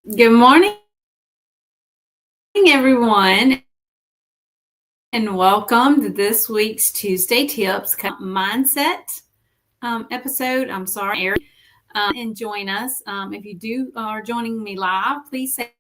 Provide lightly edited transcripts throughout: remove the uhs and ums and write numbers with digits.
Good morning, everyone, and welcome to this week's Tuesday Tips Mindset episode. I'm sorry, Eric, and join us. If you are joining me live, please say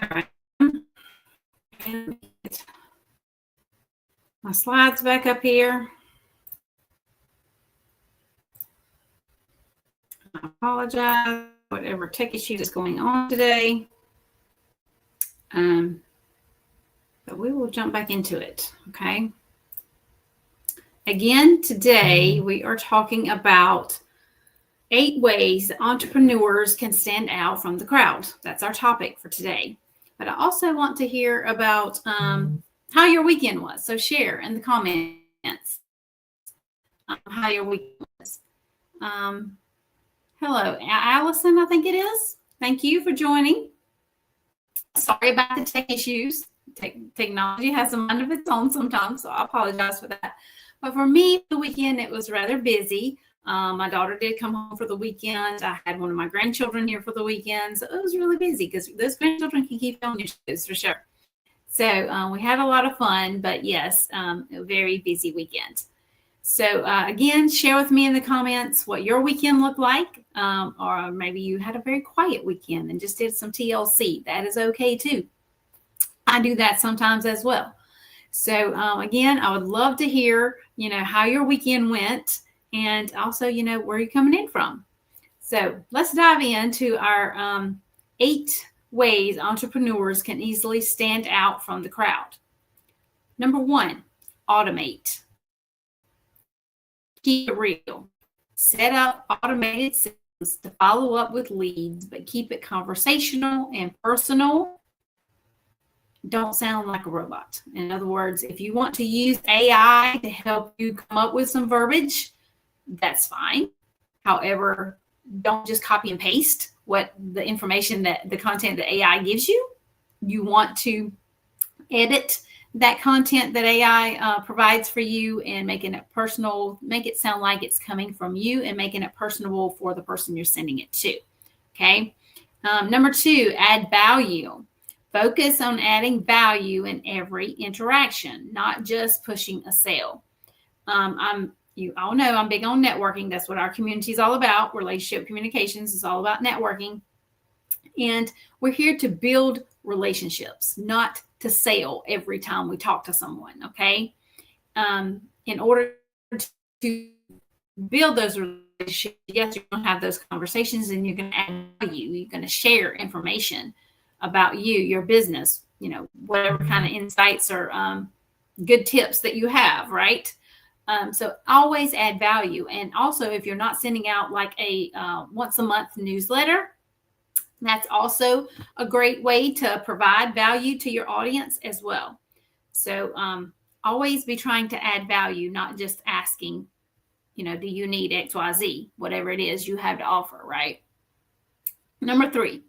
all right. My slides back up here. I apologize for whatever tech issue is going on today. But we will jump back into it, okay? Again, today we are talking about 8 ways entrepreneurs can stand out from the crowd. That's our topic for today. But I also want to hear about how your weekend was. So share in the comments how your weekend was. Hello, Allison, I think it is. Thank you for joining. Sorry about the tech issues. Technology has a mind of its own sometimes, so I apologize for that. But for me, the weekend, it was rather busy. My daughter did come home for the weekend. I had one of my grandchildren here for the weekend. So it was really busy because those grandchildren can keep on your shoes for sure. So we had a lot of fun, but yes, a very busy weekend. So again, share with me in the comments what your weekend looked like, or maybe you had a very quiet weekend and just did some TLC. That is okay too. I do that sometimes as well. So again, I would love to hear, how your weekend went, and also, where you're coming in from. So let's dive into our 8 ways entrepreneurs can easily stand out from the crowd. Number 1, automate. Keep it real. Set up automated systems to follow up with leads, but keep it conversational and personal. don't sound like a robot. In other words, if you want to use AI to help you come up with some verbiage, that's fine. However, don't just copy and paste what the information that the content that AI gives you. You want to edit that content that AI provides for you and making it personal, make it sound like it's coming from you and making it personable for the person you're sending it to. Okay. Number 2, add value. Focus on adding value in every interaction, not just pushing a sale. You all know I'm big on networking. That's what our community is all about. Relationship communications is all about networking. And we're here to build relationships, not to sell every time we talk to someone. Okay. In order to build those relationships, yes, you're going to have those conversations and you're going to add value. You're going to share information about you, your business, whatever kind of insights or good tips that you have, right? So always add value. And also, if you're not sending out like a once a month newsletter, that's also a great way to provide value to your audience as well. So always be trying to add value, not just asking, do you need XYZ, whatever it is you have to offer, right? Number 3,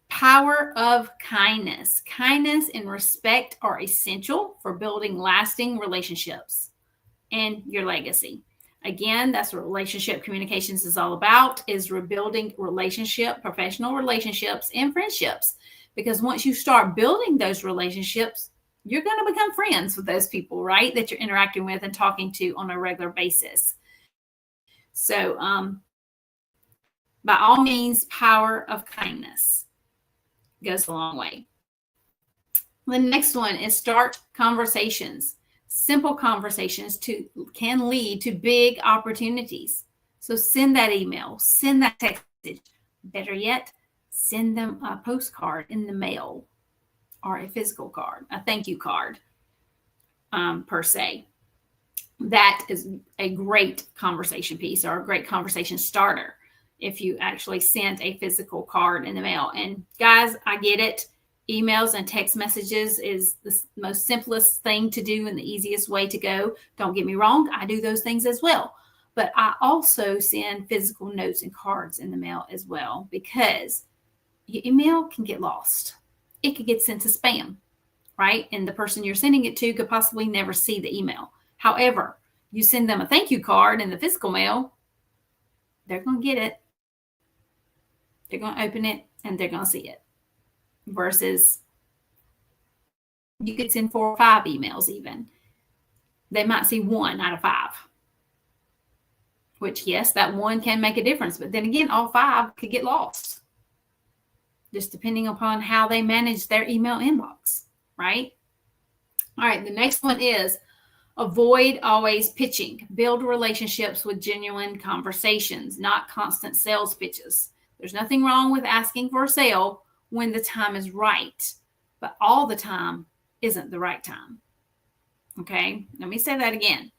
power of kindness. Kindness and respect are essential for building lasting relationships and your legacy. Again, that's what relationship communications is all about, is rebuilding professional relationships and friendships. Because once you start building those relationships, you're going to become friends with those people, right? That you're interacting with and talking to on a regular basis. So by all means, power of kindness goes a long way. The next one is start conversations. Simple conversations can lead to big opportunities. So send that email, send that text message. Better yet, send them a postcard in the mail or a physical card, a thank you card per se. That is a great conversation piece or a great conversation starter if you actually sent a physical card in the mail. And guys, I get it. Emails and text messages is the most simplest thing to do and the easiest way to go. Don't get me wrong. I do those things as well. But I also send physical notes and cards in the mail as well, because your email can get lost. It could get sent to spam, right? And the person you're sending it to could possibly never see the email. However, you send them a thank you card in the physical mail, they're going to get it. They're going to open it and they're going to see it. Versus you could send 4 or 5 emails even. They might see 1 out of 5. Which, yes, that 1 can make a difference. But then again, all 5 could get lost. Just depending upon how they manage their email inbox, right? All right, the next one is avoid always pitching. Build relationships with genuine conversations, not constant sales pitches. There's nothing wrong with asking for a sale when the time is right, but all the time isn't the right time. Okay, let me say that again.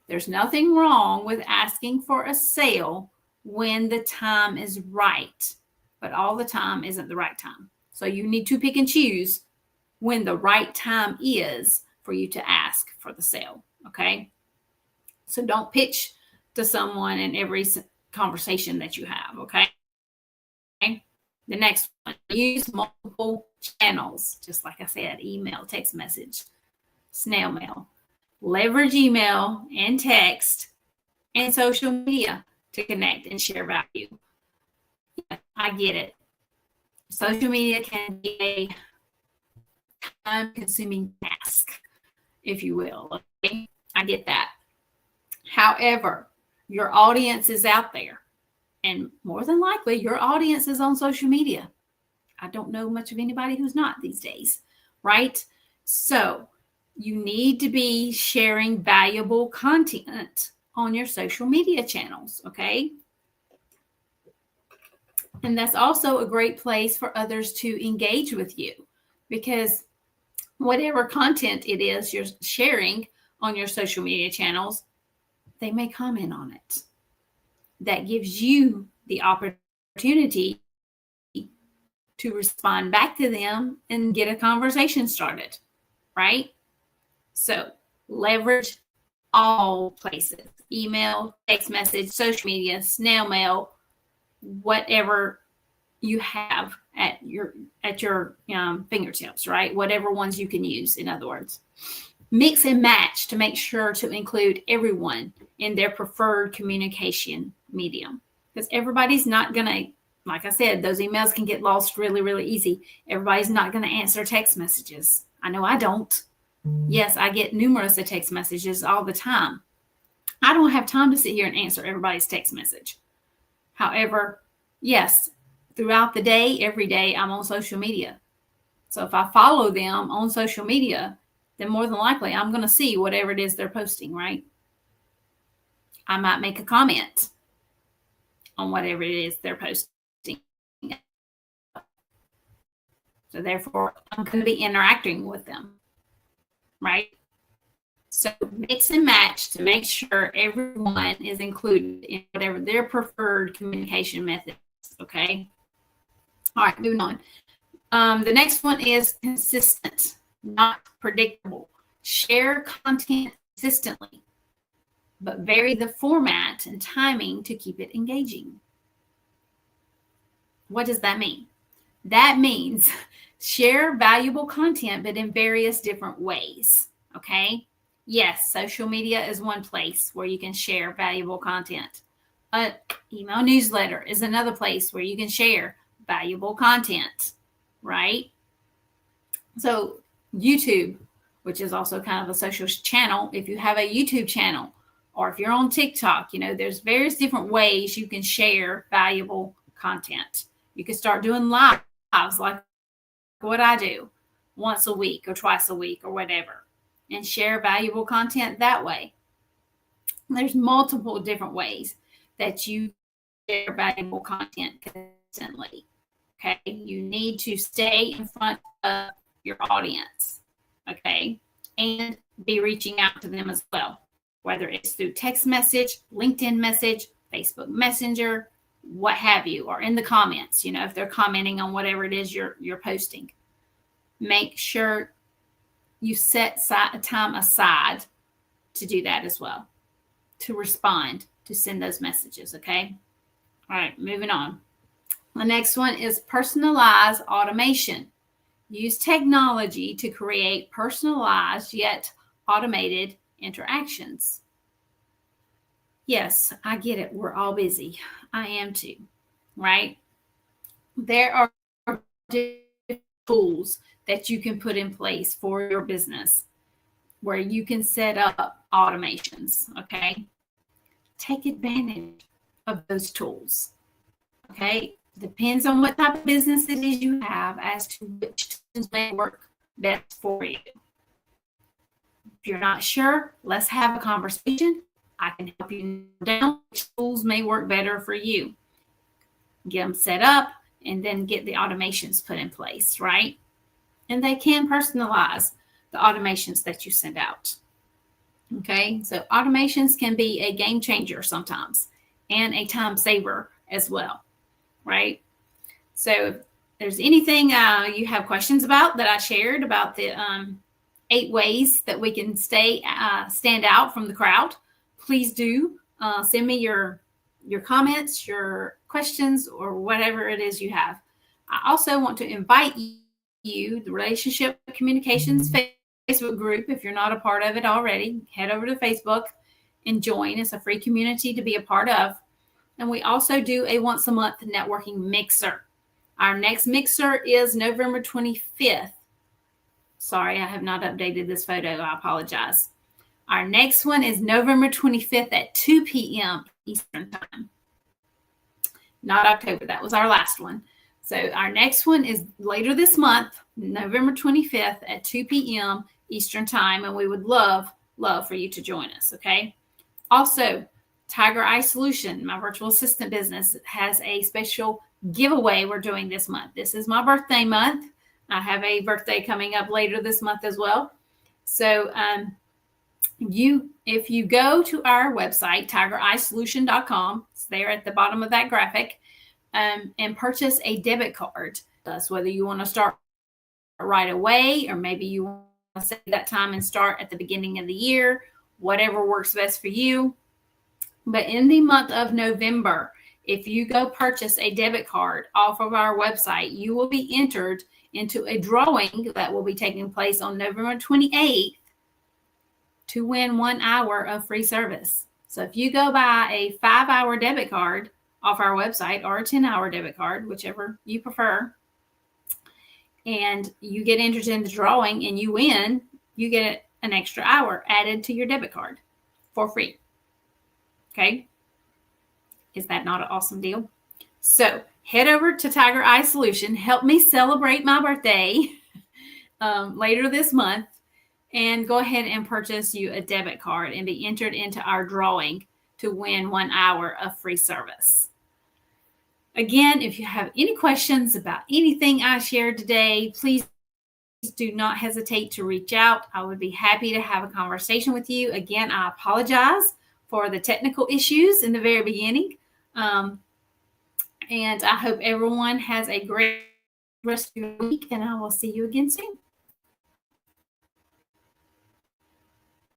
There's nothing wrong with asking for a sale when the time is right, but all the time isn't the right time. So you need to pick and choose when the right time is for you to ask for the sale. Okay, so don't pitch to someone in every conversation that you have. Okay. The next one, use multiple channels, just like I said, email, text message, snail mail. Leverage email and text and social media to connect and share value. Yeah, I get it. Social media can be a time-consuming task, if you will. Okay? I get that. However, your audience is out there. And more than likely, your audience is on social media. I don't know much of anybody who's not these days, right? So you need to be sharing valuable content on your social media channels, okay? And that's also a great place for others to engage with you, because whatever content it is you're sharing on your social media channels, they may comment on it. That gives you the opportunity to respond back to them and get a conversation started, right? So leverage all places: email, text message, social media, snail mail, whatever you have at your fingertips, right? Whatever ones you can use, in other words. Mix and match to make sure to include everyone in their preferred communication medium, because everybody's not going to, like I said, those emails can get lost really, really easy. Everybody's not going to answer text messages. I know I don't. Yes, I get numerous of text messages all the time. I don't have time to sit here and answer everybody's text message. However, yes, throughout the day, every day, I'm on social media. So if I follow them on social media, then more than likely I'm going to see whatever it is they're posting, right? I might make a comment on whatever it is they're posting. So therefore, I'm going to be interacting with them, right? So mix and match to make sure everyone is included in whatever their preferred communication method is, okay? All right, moving on. The next one is consistent, not predictable. Share content consistently, but vary the format and timing to keep it engaging. What does that mean? That means share valuable content, but in various different ways, okay? Yes, social media is one place where you can share valuable content. Email newsletter is another place where you can share valuable content, right? So YouTube, which is also kind of a social channel, if you have a YouTube channel, or if you're on TikTok, there's various different ways you can share valuable content. You can start doing lives like what I do once a week or twice a week or whatever, and share valuable content that way. There's multiple different ways that you share valuable content consistently. Okay, you need to stay in front of your audience, okay, and be reaching out to them as well, whether it's through text message, LinkedIn message, Facebook Messenger, what have you, or in the comments, if they're commenting on whatever it is you're posting. Make sure you set time aside to do that as well, to respond, to send those messages, okay? All right, moving on. The next one is personalized automation. Use technology to create personalized yet automated interactions. Yes, I get it. We're all busy. I am too, right? There are tools that you can put in place for your business where you can set up automations, okay? Take advantage of those tools, okay? Depends on what type of business it is you have as to which tools may work best for you. If you're not sure, let's have a conversation. I can help you know down which tools may work better for you. Get them set up and then get the automations put in place, right? And they can personalize the automations that you send out. Okay, so automations can be a game changer sometimes and a time saver as well, right? So if there's anything you have questions about that I shared about the 8 ways that we can stand out from the crowd, please do send me your comments, your questions, or whatever it is you have. I also want to invite you, the Relationship Communications Facebook group. If you're not a part of it already, head over to Facebook and join. It's a free community to be a part of. And we also do a once a month networking mixer. Our next mixer is November 25th. Sorry, I have not updated this photo. I apologize. Our next one is November 25th at 2 p.m. Eastern Time. Not October. That was our last one. So our next one is later this month, November 25th at 2 p.m. Eastern Time, and we would love for you to join us, okay? Also, Tiger Eye Solution, my virtual assistant business, has a special giveaway we're doing this month. This is my birthday month. I have a birthday coming up later this month as well. So if you go to our website, tigereyesolution.com, it's there at the bottom of that graphic, and purchase a debit card. That's whether you want to start right away or maybe you want to save that time and start at the beginning of the year, whatever works best for you. But in the month of November, if you go purchase a debit card off of our website, you will be entered into a drawing that will be taking place on November 28th to win 1 hour of free service. So if you go buy a 5-hour debit card off our website or a 10-hour debit card, whichever you prefer, and you get entered in the drawing and you win, you get an extra hour added to your debit card for free. Okay? Is that not an awesome deal? So head over to Tiger Eye Solution. Help me celebrate my birthday later this month, and go ahead and purchase you a debit card and be entered into our drawing to win 1 hour of free service. Again, if you have any questions about anything I shared today, please do not hesitate to reach out. I would be happy to have a conversation with you. Again, I apologize for the technical issues in the very beginning. And I hope everyone has a great rest of your week, and I will see you again soon.